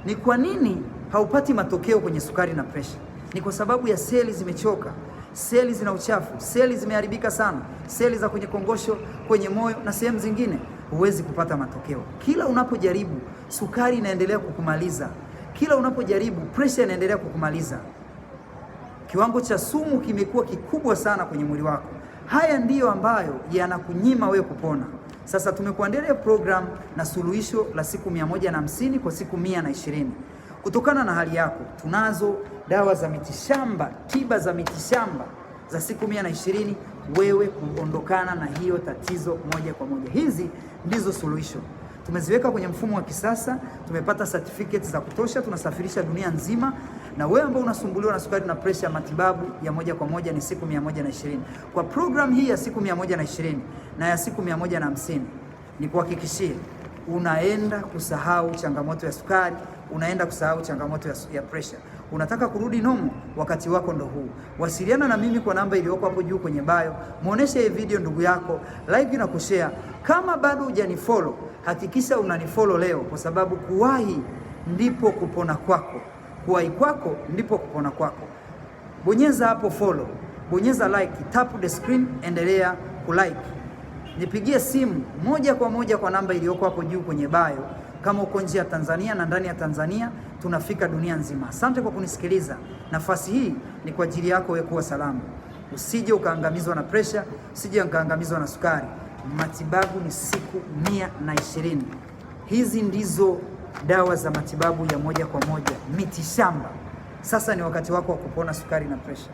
Ni kwa nini haupati matokeo kwenye sukari na presha? Ni kwa sababu ya seli zimechoka, seli zina uchafu, seli zimeharibika sana, seli za kwenye kongosho, kwenye moyo na sehemu zingine. Huwezi kupata matokeo. Kila unapojaribu, sukari inaendelea kukumaliza. Kila unapojaribu, presha inaendelea kukumaliza. Kiwango cha sumu kimekuwa kikubwa sana kwenye mwili wako. Haya ndiyo ambayo yanakunyima wewe kupona. Sasa tumekuandalia program na suluhisho la siku 150 kwa siku 120. Kutokana na hali yako, tunazo dawa za mitishamba, tiba za mitishamba za siku 120, wewe kuondokana na hiyo tatizo moja kwa moja. Hizi ndizo suluhisho. Tumeziweka kwenye mfumo wa kisasa, tumepata certificate za kutosha, tunasafirisha dunia nzima. Na wewe ambao unasumbuliwa na sukari na presha, matibabu ya moja kwa moja ni siku 120. Kwa program hii ya siku 120 na ya siku 150, ni kuhakikishie unaenda kusahau changamoto ya sukari, unaenda kusahau changamoto ya presha. Unataka kurudi nomo, wakati wako ndo huu. Wasiliana na mimi kwa namba iliyoko hapo juu kwenye bio. Muoneshe hii video ndugu yako, like na kushare. Kama bado hujanifollow, hakikisha unanifollow leo, kwa sababu kuwahi ndipo kupona kwako. Kuwahi kwako ndipo kupona kwako. Bonyeza hapo follow, bonyeza like, tap the screen, endelea kulike. Nipigie simu moja kwa moja kwa namba iliyoko hapo juu kwenye bio. Kama uko nje ya Tanzania na ndani ya Tanzania, tunafika dunia nzima. Asante kwa kunisikiliza. Nafasi hii ni kwa ajili yako wewe kuwa salama. Usije ukaangamizwa na presha, usije ukaangamizwa na sukari. Matibabu ni siku 120. Hizi ndizo dawa za matibabu ya moja kwa moja, mitishamba. Sasa ni wakati wako wa kupona sukari na presha.